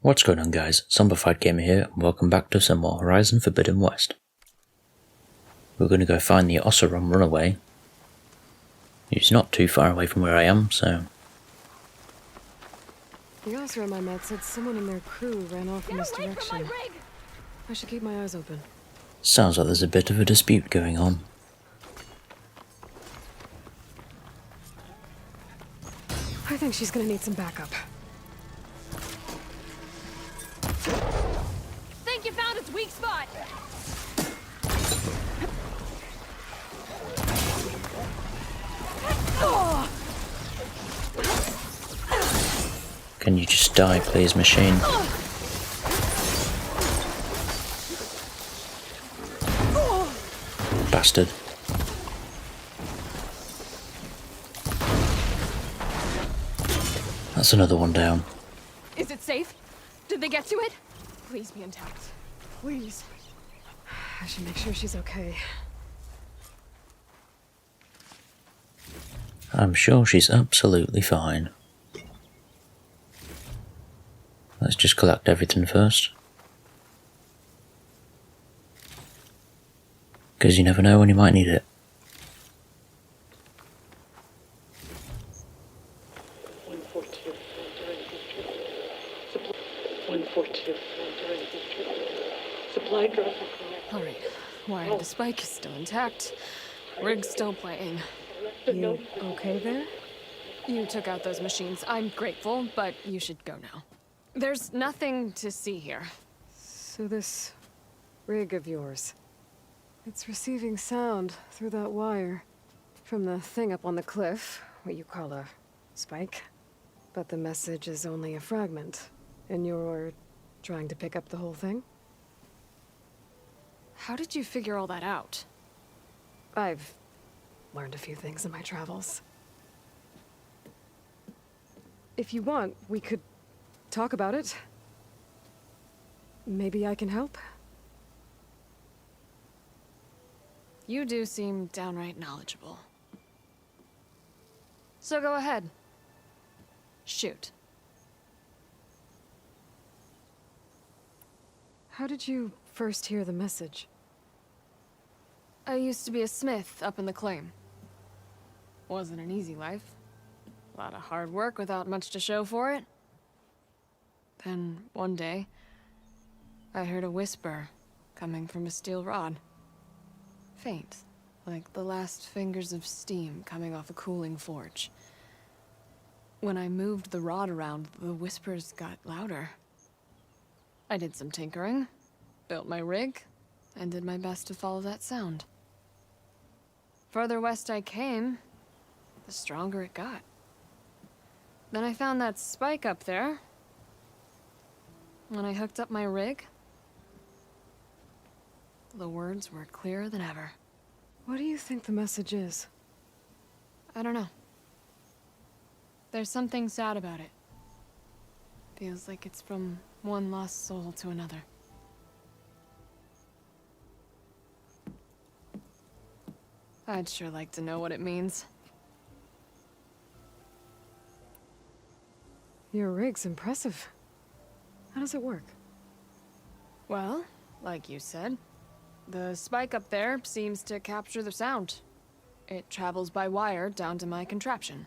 What's going on, guys? ZombifiedGamer here, and welcome back to some more Horizon Forbidden West. We're going to go find the Oseram runaway. He's not too far away from where I am, so... The Oseram I met said someone in their crew ran off in this direction. I should keep my eyes open. Sounds like there's a bit of a dispute going on. I think she's gonna need some backup. Think you found its weak spot! Can you just die, please, machine? Bastard. That's another one down. Is it safe? Did they get to it? Please be intact. Please. I should make sure she's okay. I'm sure she's absolutely fine. Let's just collect everything first. Because you never know when you might need it. Supply drop. Alright. Wire the spike is still intact. Rig's still playing. You okay there? You took out those machines. I'm grateful, but you should go now. There's nothing to see here. So this rig of yours, it's receiving sound through that wire from the thing up on the cliff, what you call a spike. But the message is only a fragment, and you're trying to pick up the whole thing? How did you figure all that out? I've learned a few things in my travels. If you want, we could talk about it. Maybe I can help? You do seem downright knowledgeable. So go ahead. Shoot. How did you first hear the message? I used to be a smith up in the claim. Wasn't an easy life. A lot of hard work without much to show for it. Then, one day, I heard a whisper coming from a steel rod. Faint, like the last fingers of steam coming off a cooling forge. When I moved the rod around, the whispers got louder. I did some tinkering, built my rig, and did my best to follow that sound. Further west I came, the stronger it got. Then I found that spike up there. When I hooked up my rig, the words were clearer than ever. What do you think the message is? I don't know. There's something sad about it. Feels like it's from one lost soul to another. I'd sure like to know what it means. Your rig's impressive. How does it work? Well, like you said, the spike up there seems to capture the sound. It travels by wire down to my contraption.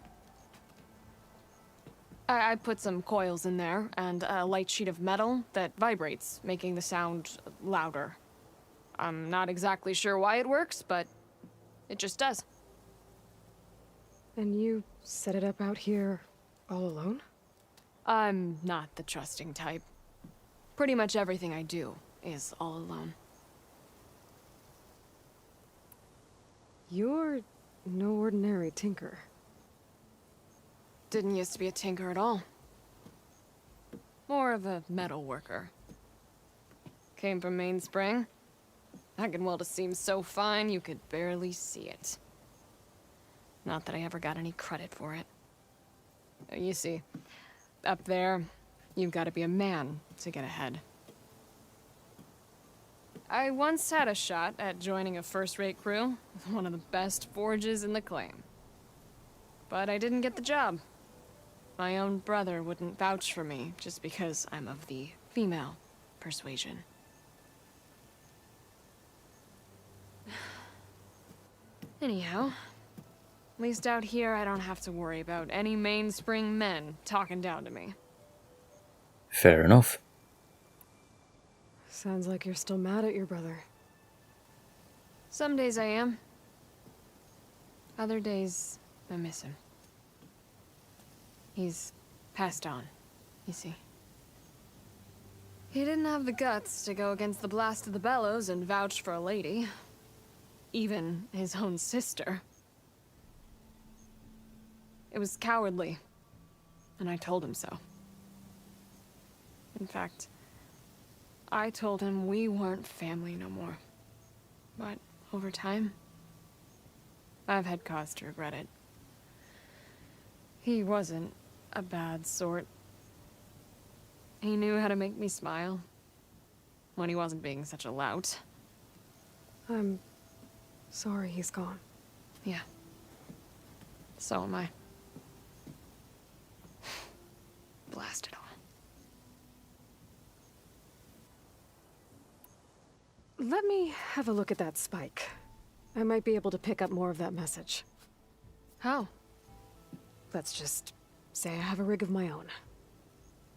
I put some coils in there and a light sheet of metal that vibrates, making the sound louder. I'm not exactly sure why it works, but it just does. And you set it up out here all alone? I'm not the trusting type. Pretty much everything I do is all alone. You're no ordinary tinker. Didn't used to be a tinker at all. More of a metal worker. Came from Mainspring. I can weld a seam so fine you could barely see it. Not that I ever got any credit for it. You see, up there, you've got to be a man to get ahead. I once had a shot at joining a first-rate crew with one of the best forges in the claim. But I didn't get the job. My own brother wouldn't vouch for me just because I'm of the female persuasion. Anyhow, at least out here I don't have to worry about any mainspring men talking down to me. Fair enough. Sounds like you're still mad at your brother. Some days I am. Other days, I miss him. He's passed on, you see. He didn't have the guts to go against the blast of the bellows and vouch for a lady. Even his own sister. It was cowardly, and I told him so. In fact, I told him we weren't family no more. But over time, I've had cause to regret it. He wasn't a bad sort. He knew how to make me smile when he wasn't being such a lout. I'm sorry he's gone. Yeah. So am I. Blast it all. Let me have a look at that spike. I might be able to pick up more of that message. How? Let's just say I have a rig of my own.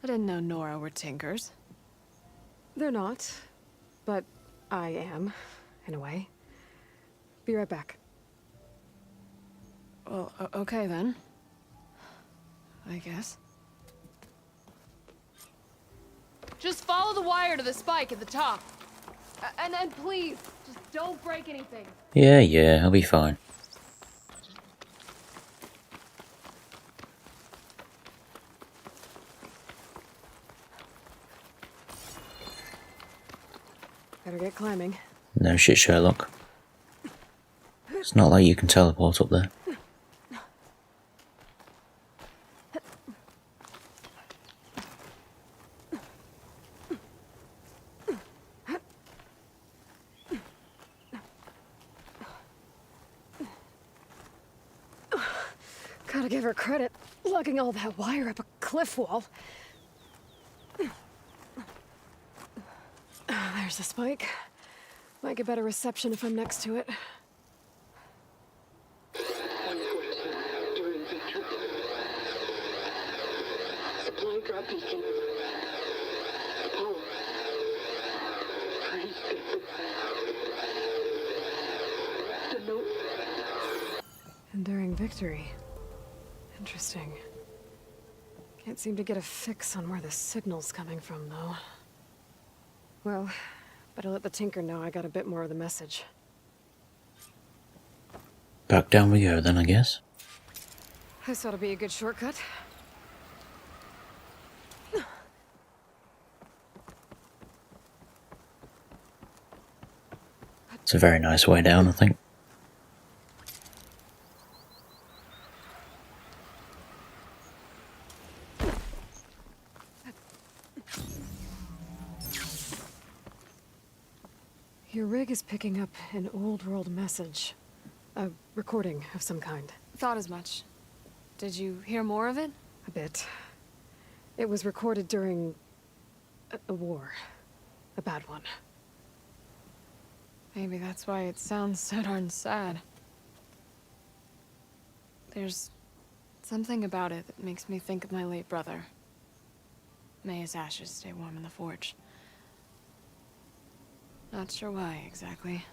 I didn't know Nora were tinkers. They're not, but I am, in a way. Be right back. Well, okay then. I guess. Just follow the wire to the spike at the top. And please, just don't break anything. Yeah, I'll be fine. Better get climbing. No shit, Sherlock. It's not like you can teleport up there. Gotta give her credit, lugging all that wire up a cliff wall. There's the spike. Might get better reception if I'm next to it. 114 during victory. Supply drop beacon. Apollo. Please get the note. Enduring victory. Interesting. Can't seem to get a fix on where the signal's coming from, though. Well, better let the Tinker know I got a bit more of the message. Back down we go then, I guess. This ought to be a good shortcut. It's a very nice way down, I think. Your rig is picking up an old world message. A recording of some kind. Thought as much. Did you hear more of it? A bit. It was recorded during a war. A bad one. Maybe that's why it sounds so darn sad. There's something about it that makes me think of my late brother. May his ashes stay warm in the forge. Not sure why, exactly.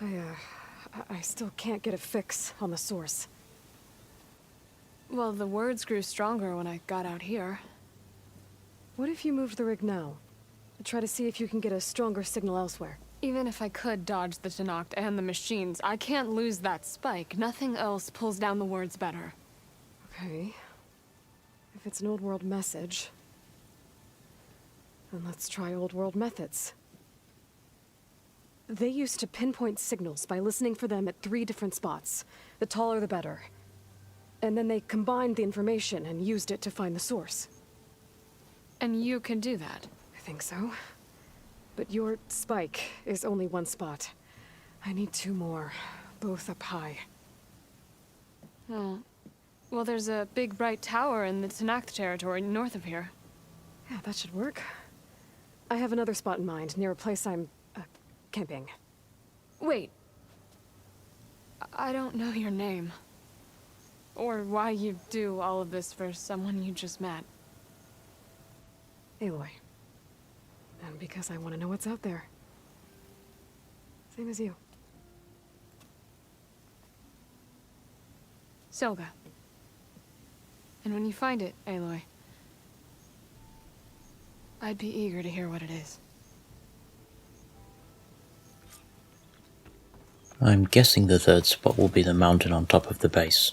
I still can't get a fix on the source. Well, the words grew stronger when I got out here. What if you moved the rig now? Try to see if you can get a stronger signal elsewhere. Even if I could dodge the Tenakt and the machines, I can't lose that spike. Nothing else pulls down the words better. Okay. If it's an old world message, then let's try old world methods. They used to pinpoint signals by listening for them at 3 different spots. The taller the better. And then they combined the information and used it to find the source. And you can do that. I think so. But your spike is only 1 spot. I need 2 more, both up high. Well, there's a big bright tower in the Tanakh territory north of here. Yeah, that should work. I have another spot in mind, near a place I'm, camping. Wait. I don't know your name. Or why you do all of this for someone you just met. Aloy. And because I want to know what's out there. Same as you. Selga. And when you find it, Aloy, I'd be eager to hear what it is. I'm guessing the third spot will be the mountain on top of the base.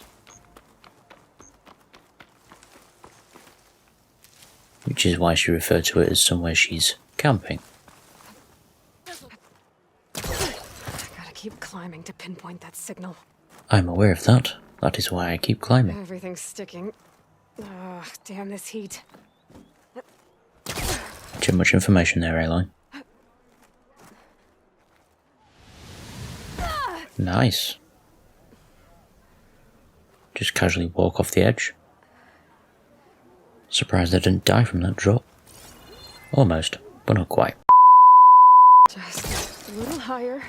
Which is why she referred to it as somewhere she's camping. Gotta keep climbing to pinpoint that signal. I'm aware of that. That is why I keep climbing. Everything's sticking. Ugh, damn this heat. Too much information there, Aloy. Nice. Just casually walk off the edge. Surprised I didn't die from that drop. Almost, but not quite. Just a little higher.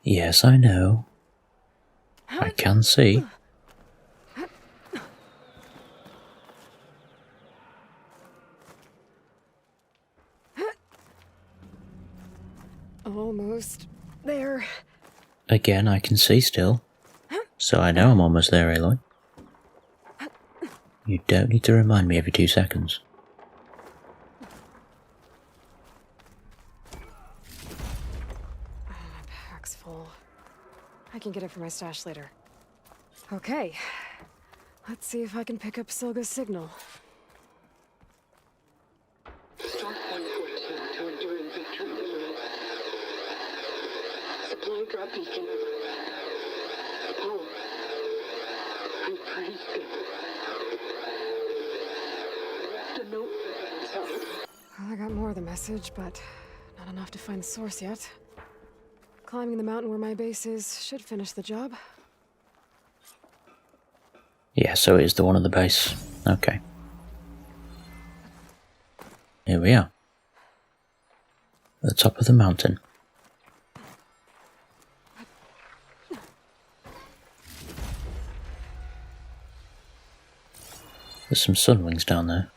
Yes, I know. I can see. Almost there. Again, I can see still. So I know I'm almost there, Aloy. You don't need to remind me every 2 seconds. My pack's full. I can get it for my stash later. Okay. Let's see if I can pick up Silga's signal. Start 114 to enduring victory. Supply drop beacon. Paul. I'm pretty good. The note. Sorry. Well, I got more of the message, but not enough to find the source yet. Climbing the mountain where my base is should finish the job. Yeah, so it is the one at the base. Okay. Here we are. At the top of the mountain. There's some sunwings down there.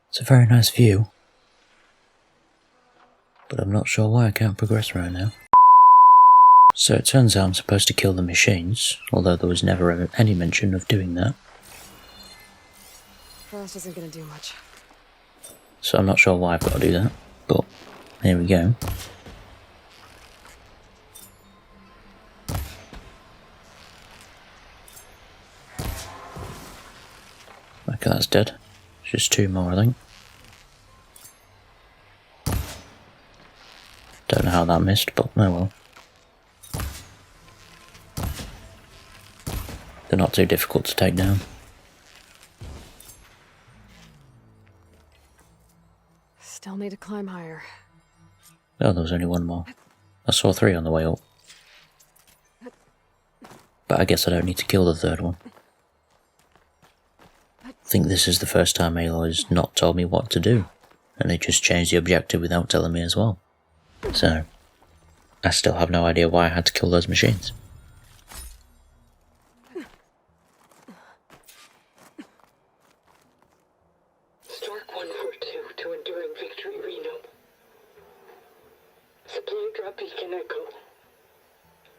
It's a very nice view, but I'm not sure why I can't progress right now. So it turns out I'm supposed to kill the machines, although there was never any mention of doing that. Frost isn't gonna do much. So I'm not sure why I've got to do that, but here we go. Okay, that's dead. Just 2 more, I think. Don't know how that missed, but oh well. They're not too difficult to take down. Still need to climb higher. Oh, there was only 1 more. I saw 3 on the way up. But I guess I don't need to kill the 3rd one. I think this is the first time Aloy's not told me what to do, and they just changed the objective without telling me as well. So, I still have no idea why I had to kill those machines. Stark 142 to enduring victory, Reno. Supply drop beacon echo.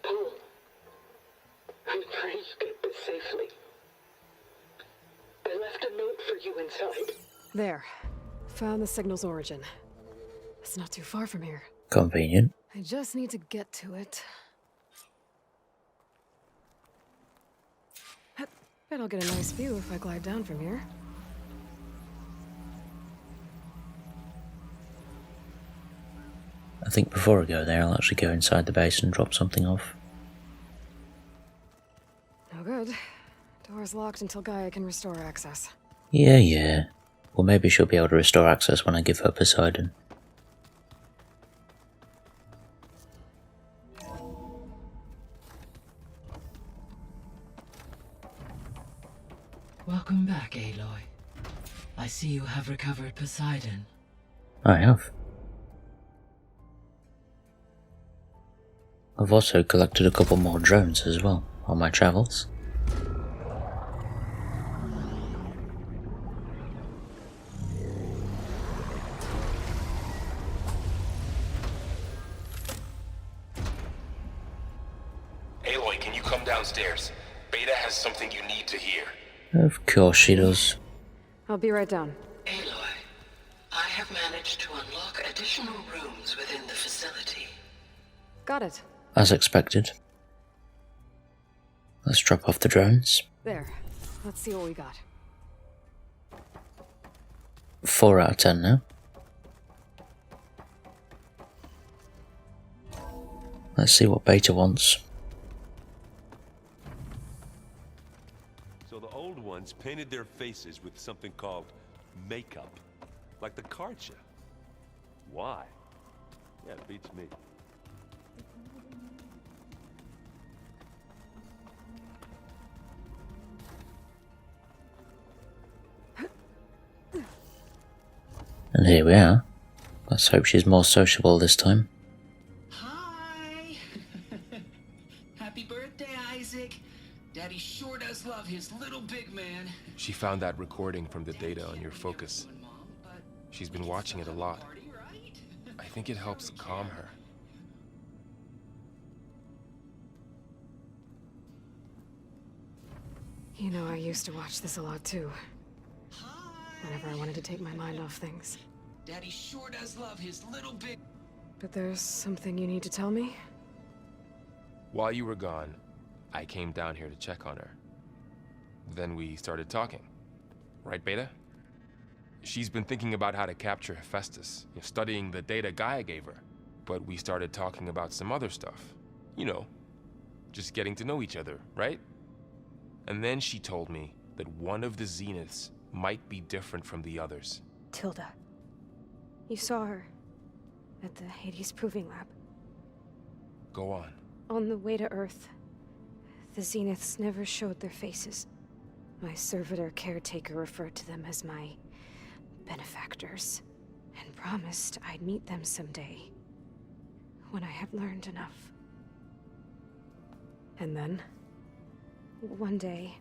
Paul. I'm praying you get this safely. I left a note for you inside. There. Found the signal's origin. It's not too far from here. Convenient. I just need to get to it. Bet I'll get a nice view if I glide down from here. I think before I go there, I'll actually go inside the base and drop something off. No good. Door's locked until Gaia can restore access. Yeah. Or maybe she'll be able to restore access when I give her Poseidon. Welcome back, Aloy. I see you have recovered Poseidon. I have. I've also collected a couple more drones as well on my travels. Aloy, can you come downstairs? Beta has something you need to hear. Of course she does. I'll be right down. Aloy, I have managed to unlock additional rooms within the facility. Got it. As expected. Let's drop off the drones. There. Let's see what we got. 4 out of 10 now. Let's see what Beta wants. So the old ones painted their faces with something called makeup, like the card show. Why? Yeah, it beats me. And here we are. Let's hope she's more sociable this time. Hi! Happy birthday, Isaac. Daddy sure does love his little big man. She found that recording from the data on your focus. She's been watching it a lot. I think it helps calm her. You know, I used to watch this a lot too. Whenever I wanted to take my mind off things. Daddy sure does love his little big... But there's something you need to tell me? While you were gone, I came down here to check on her. Then we started talking. Right, Beta? She's been thinking about how to capture Hephaestus, studying the data Gaia gave her. But we started talking about some other stuff. You know, just getting to know each other, right? And then she told me that one of the Zeniths might be different from the others. Tilda. You saw her at the Hades Proving Lab. Go on. On the way to Earth, the Zeniths never showed their faces. My servitor caretaker referred to them as my benefactors, and promised I'd meet them someday, when I had learned enough. And then, one day,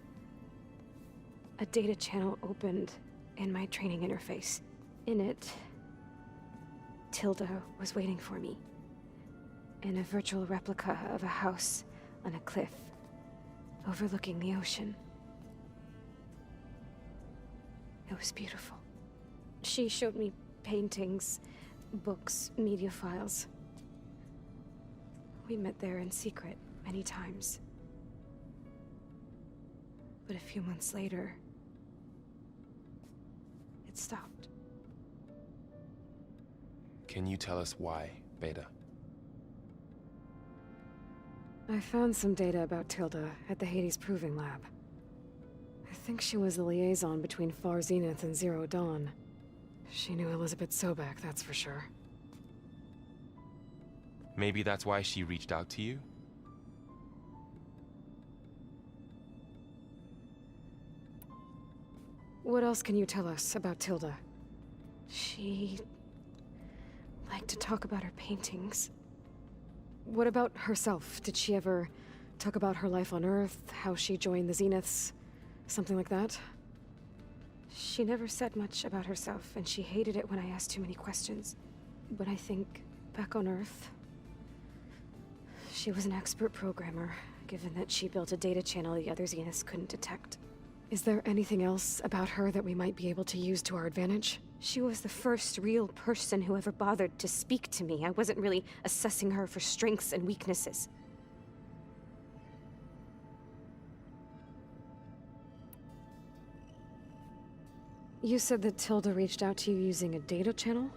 a data channel opened in my training interface. In it, Tilda was waiting for me, in a virtual replica of a house on a cliff, overlooking the ocean. It was beautiful. She showed me paintings, books, media files. We met there in secret many times. But a few months later, it stopped. Can you tell us why, Beta? I found some data about Tilda at the Hades Proving Lab. I think she was the liaison between Far Zenith and Zero Dawn. She knew Elizabeth Sobek, that's for sure. Maybe that's why she reached out to you? What else can you tell us about Tilda? She liked to talk about her paintings. What about herself? Did she ever talk about her life on Earth, how she joined the Zeniths, something like that? She never said much about herself, and she hated it when I asked too many questions. But I think, back on Earth, she was an expert programmer, given that she built a data channel the other Zeniths couldn't detect. Is there anything else about her that we might be able to use to our advantage? She was the first real person who ever bothered to speak to me. I wasn't really assessing her for strengths and weaknesses. You said that Tilda reached out to you using a data channel?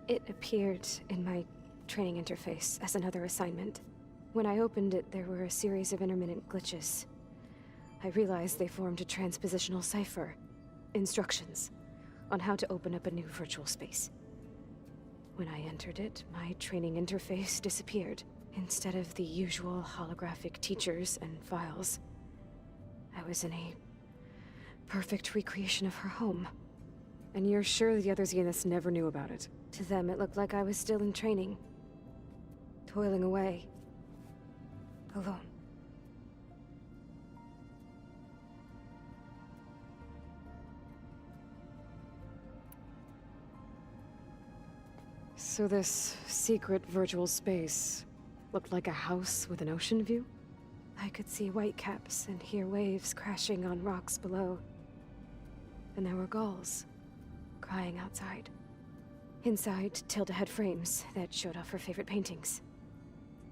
It appeared in my training interface as another assignment. When I opened it, there were a series of intermittent glitches. I realized they formed a transpositional cipher. Instructions. on how to open up a new virtual space. When I entered it, my training interface disappeared. Instead of the usual holographic teachers and files, I was in a perfect recreation of her home. And you're sure the other Zeniths never knew about it? To them, it looked like I was still in training, toiling away, alone. So this secret virtual space looked like a house with an ocean view? I could see whitecaps and hear waves crashing on rocks below. And there were gulls crying outside. Inside, Tilda had frames that showed off her favorite paintings,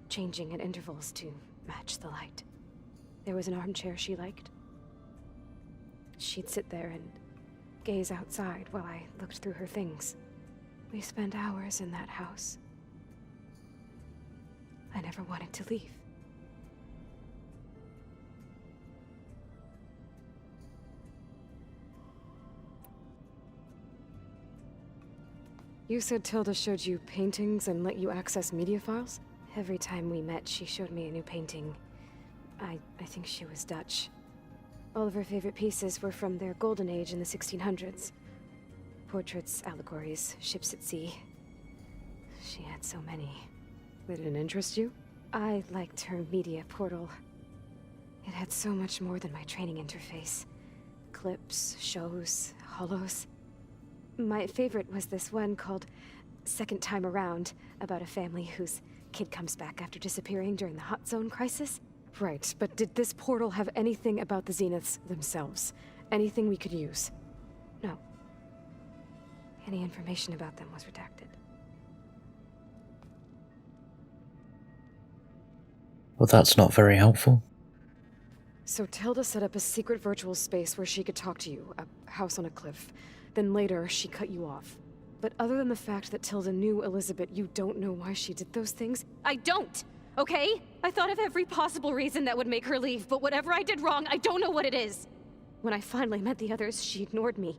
changing at intervals to match the light. There was an armchair she liked. She'd sit there and gaze outside while I looked through her things. We spent hours in that house. I never wanted to leave. You said Tilda showed you paintings and let you access media files? Every time we met, she showed me a new painting. I think she was Dutch. All of her favorite pieces were from their golden age in the 1600s. Portraits, allegories, ships at sea. She had so many. They didn't interest you? I liked her media portal. It had so much more than my training interface. Clips, shows, holos. My favorite was this one called Second Time Around, about a family whose kid comes back after disappearing during the Hot Zone crisis. Right, but did this portal have anything about the Zeniths themselves? Anything we could use? No. Any information about them was redacted. Well, that's not very helpful. So Tilda set up a secret virtual space where she could talk to you, a house on a cliff. Then later, she cut you off. But other than the fact that Tilda knew Elizabeth, you don't know why she did those things? I don't! Okay? I thought of every possible reason that would make her leave, but whatever I did wrong, I don't know what it is. When I finally met the others, she ignored me.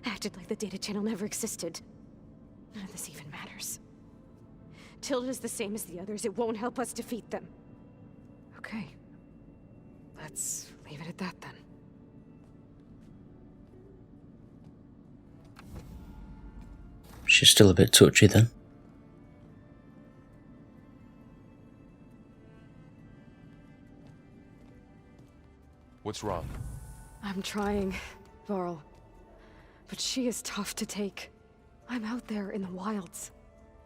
Acted like the data channel never existed. None of this even matters. Tilda's the same as the others. It won't help us defeat them. Okay. Let's leave it at that then. She's still a bit touchy then. What's wrong? I'm trying, Varl. But she is tough to take. I'm out there in the wilds,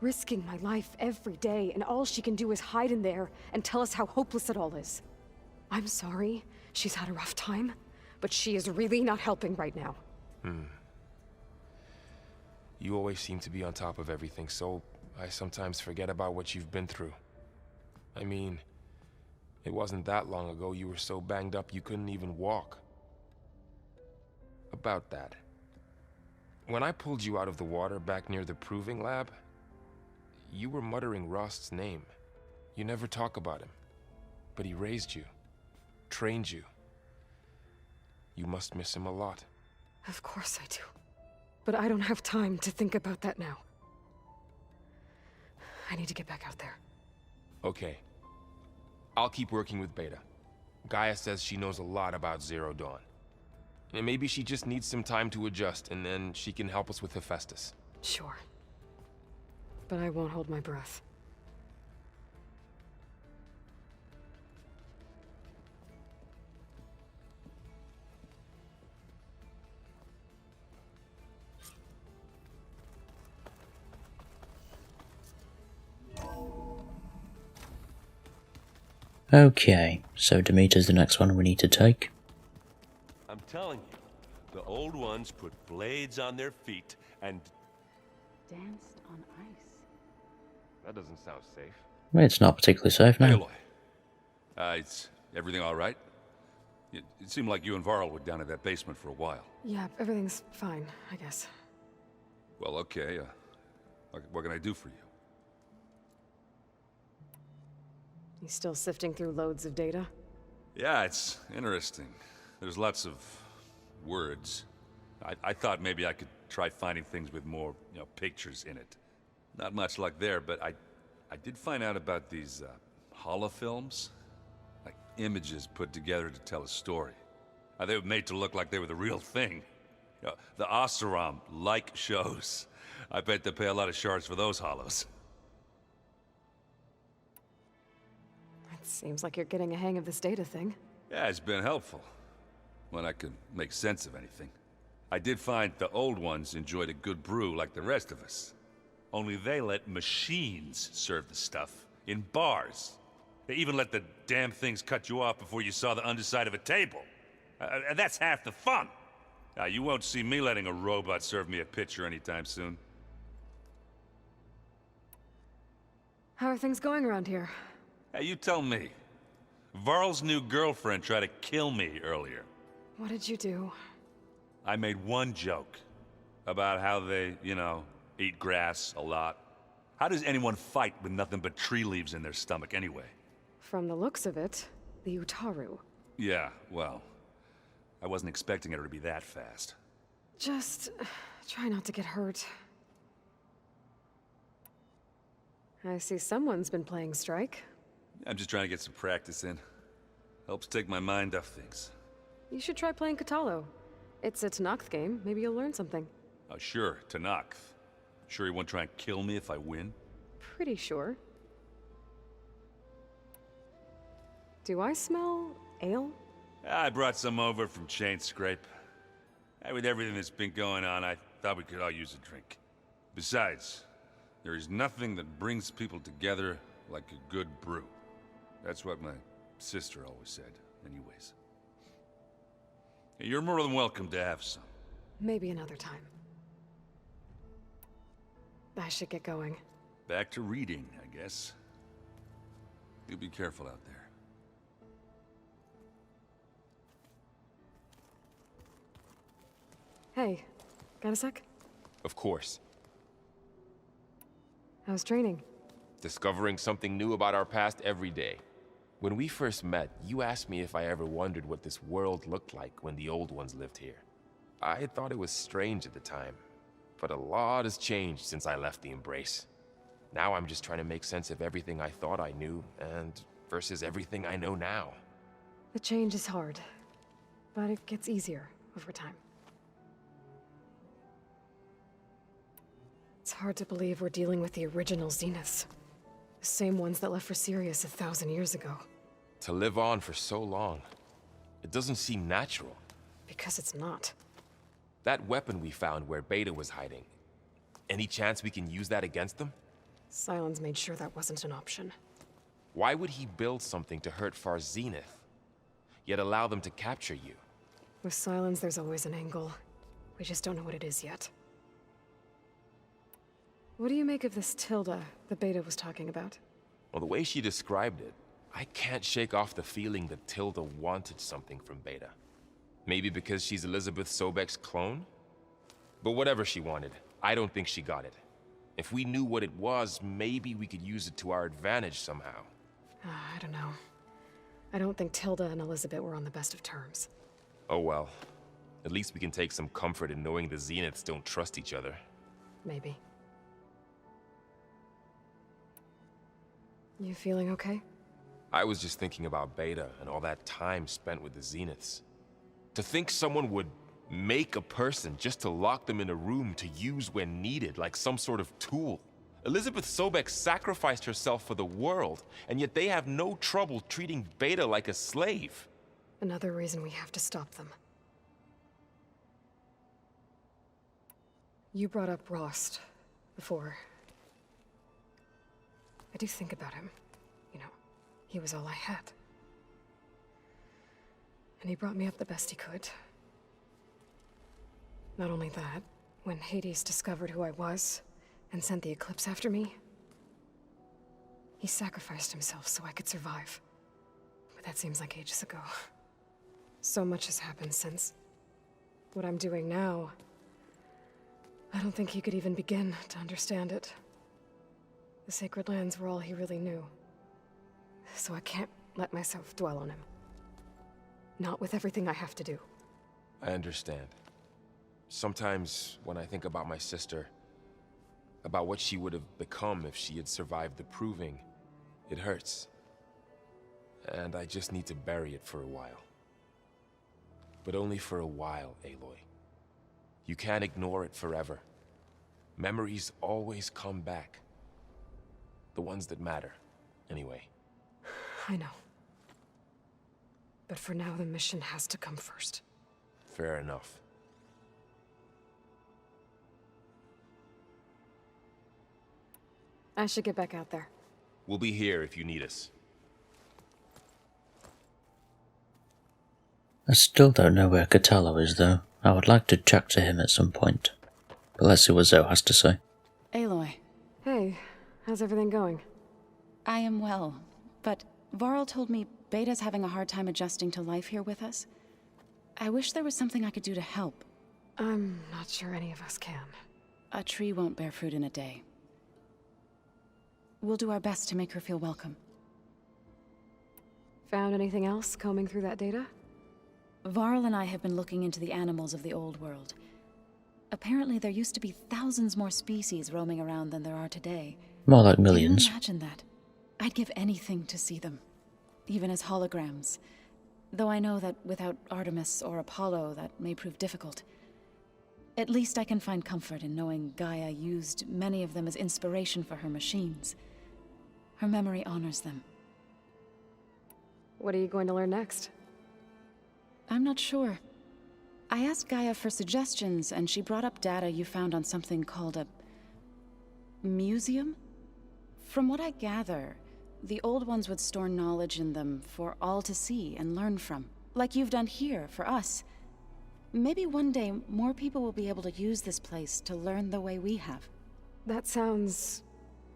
risking my life every day, and all she can do is hide in there and tell us how hopeless it all is. I'm sorry, she's had a rough time, but she is really not helping right now. You always seem to be on top of everything, so I sometimes forget about what you've been through. I mean, it wasn't that long ago you were so banged up you couldn't even walk. About that. When I pulled you out of the water back near the proving lab, you were muttering Rost's name. You never talk about him. But he raised you, trained you. You must miss him a lot. Of course I do. But I don't have time to think about that now. I need to get back out there. Okay. I'll keep working with Beta. Gaia says she knows a lot about Zero Dawn. And maybe she just needs some time to adjust, and then she can help us with Hephaestus. Sure. But I won't hold my breath. Okay, so Demeter's the next one we need to take. I'm telling you, the old ones put blades on their feet and Danced on ice. That doesn't sound safe. Well, it's not particularly safe now. Aloy. Is everything all right? It seemed like you and Varl were down in that basement for a while. Yeah, everything's fine, I guess. Well, okay. What can I do for you? You still sifting through loads of data? Yeah, it's interesting. There's lots of words. I thought maybe I could try finding things with more, pictures in it. Not much luck there, but I did find out about these holofilms. Like images put together to tell a story. They were made to look like they were the real thing. The Oseram like shows. I bet they pay a lot of shards for those hollows. It seems like you're getting a hang of this data thing. Yeah, it's been helpful. When I could make sense of anything. I did find the old ones enjoyed a good brew like the rest of us. Only they let machines serve the stuff in bars. They even let the damn things cut you off before you saw the underside of a table. And that's half the fun. You won't see me letting a robot serve me a pitcher anytime soon. How are things going around here? Hey, you tell me. Varl's new girlfriend tried to kill me earlier. What did you do? I made one joke about how they, eat grass a lot. How does anyone fight with nothing but tree leaves in their stomach anyway? From the looks of it, the Utaru. Yeah, well, I wasn't expecting her to be that fast. Just try not to get hurt. I see someone's been playing Strike. I'm just trying to get some practice in. Helps take my mind off things. You should try playing Katalo. It's a Tanakh game. Maybe you'll learn something. Oh, sure, Tanakh. Sure he won't try and kill me if I win? Pretty sure. Do I smell ale? I brought some over from Chain Scrape. With everything that's been going on, I thought we could all use a drink. Besides, there is nothing that brings people together like a good brew. That's what my sister always said, anyways. You're more than welcome to have some. Maybe another time. I should get going. Back to reading, I guess. You be careful out there. Hey, got a sec? Of course. How's training? Discovering something new about our past every day. When we first met, you asked me if I ever wondered what this world looked like when the old ones lived here. I thought it was strange at the time, but a lot has changed since I left the Embrace. Now I'm just trying to make sense of everything I thought I knew, and versus everything I know now. The change is hard, but it gets easier over time. It's hard to believe we're dealing with the original Zeniths. The same ones that left for Sirius 1,000 years ago. To live on for so long, it doesn't seem natural. Because it's not. That weapon we found where Beta was hiding, any chance we can use that against them? Sylens made sure that wasn't an option. Why would he build something to hurt Far Zenith, yet allow them to capture you? With Sylens, there's always an angle. We just don't know what it is yet. What do you make of this Tilda the Beta was talking about? Well, the way she described it, I can't shake off the feeling that Tilda wanted something from Beta. Maybe because she's Elizabeth Sobek's clone? But whatever she wanted, I don't think she got it. If we knew what it was, maybe we could use it to our advantage somehow. I don't know. I don't think Tilda and Elizabeth were on the best of terms. Oh well. At least we can take some comfort in knowing the Zeniths don't trust each other. Maybe. You feeling okay? I was just thinking about Beta and all that time spent with the Zeniths. To think someone would make a person just to lock them in a room to use when needed, like some sort of tool. Elizabeth Sobek sacrificed herself for the world, and yet they have no trouble treating Beta like a slave. Another reason we have to stop them. You brought up Rost before. I do think about him. You know, he was all I had. And he brought me up the best he could. Not only that, when Hades discovered who I was and sent the Eclipse after me, he sacrificed himself so I could survive. But that seems like ages ago. So much has happened since. What I'm doing now, I don't think he could even begin to understand it. The Sacred Lands were all he really knew. So I can't let myself dwell on him. Not with everything I have to do. I understand. Sometimes when I think about my sister, about what she would have become if she had survived the proving, it hurts. And I just need to bury it for a while. But only for a while, Aloy. You can't ignore it forever. Memories always come back. The ones that matter, anyway. I know. But for now, the mission has to come first. Fair enough. I should get back out there. We'll be here if you need us. I still don't know where Catalo is, though. I would like to chat to him at some point. But let's see what Zoe has to say. Aloy, Hey, how's everything going? I am well, but Varl told me Beta's having a hard time adjusting to life here with us. I wish there was something I could do to help. I'm not sure any of us can. A tree won't bear fruit in a day. We'll do our best to make her feel welcome. Found anything else combing through that data? Varl and I have been looking into the animals of the old world. Apparently there used to be thousands more species roaming around than there are today. More like millions. Can you imagine that? I'd give anything to see them, even as holograms. Though I know that without Artemis or Apollo, that may prove difficult. At least I can find comfort in knowing Gaia used many of them as inspiration for her machines. Her memory honors them. What are you going to learn next? I'm not sure. I asked Gaia for suggestions, and she brought up data you found on something called a museum? From what I gather, the old ones would store knowledge in them for all to see and learn from, like you've done here for us. Maybe one day more people will be able to use this place to learn the way we have. That sounds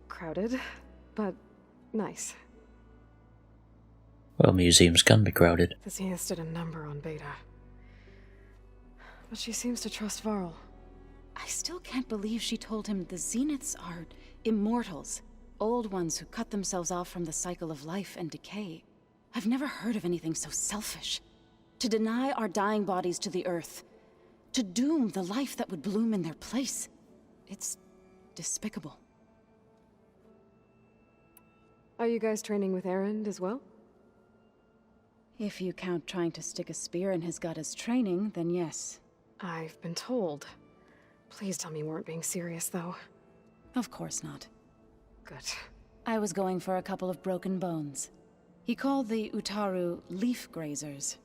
crowded, but nice. Well, museums can be crowded. The Zeniths did a number on Beta. But she seems to trust Varl. I still can't believe she told him the Zeniths are immortals. Old ones who cut themselves off from the cycle of life and decay. I've never heard of anything so selfish. To deny our dying bodies to the earth. To doom the life that would bloom in their place. It's despicable. Are you guys training with Erend as well? If you count trying to stick a spear in his gut as training, then yes. I've been told. Please tell me you weren't being serious, though. Of course not. Good. I was going for a couple of broken bones. He called the Utaru leaf grazers.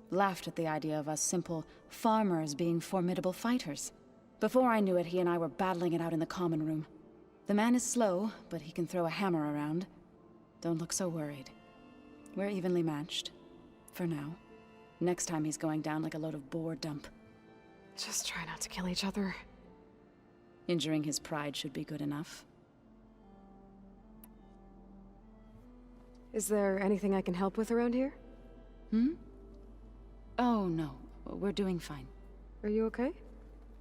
Laughed at the idea of us simple farmers being formidable fighters. Before I knew it, he and I were battling it out in the common room. The man is slow, but he can throw a hammer around. Don't look so worried. We're evenly matched. For now. Next time he's going down like a load of boar dump. Just try not to kill each other. Injuring his pride should be good enough. Is there anything I can help with around here? Oh, no. We're doing fine. Are you okay?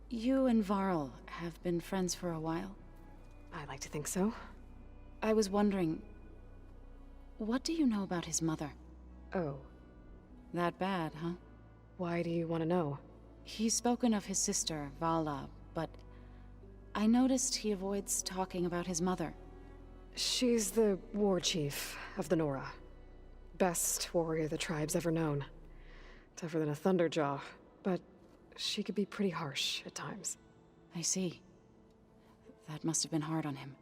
You and Varl have been friends for a while. I like to think so. I was wondering, what do you know about his mother? Oh. That bad, huh? Why do you want to know? He's spoken of his sister, Vala, but I noticed he avoids talking about his mother. She's the war chief of the Nora. Best warrior the tribe's ever known. Tougher than a Thunderjaw, but she could be pretty harsh at times. I see. That must have been hard on him.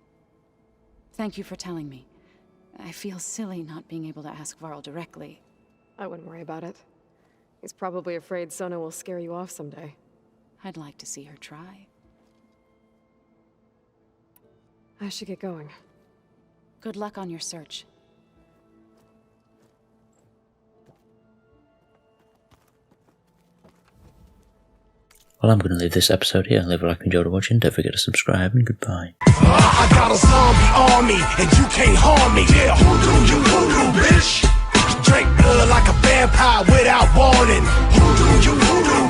Thank you for telling me. I feel silly not being able to ask Varl directly. I wouldn't worry about it. He's probably afraid Sona will scare you off someday. I'd like to see her try. I should get going. Good luck on your search. Well, I'm going to leave this episode here. Leave a like and enjoy watching. Don't forget to subscribe, and goodbye. I got a zombie army, and you can't harm me. Yeah, hoodoo, bitch. Drink blood like a vampire without warning. Hoodoo,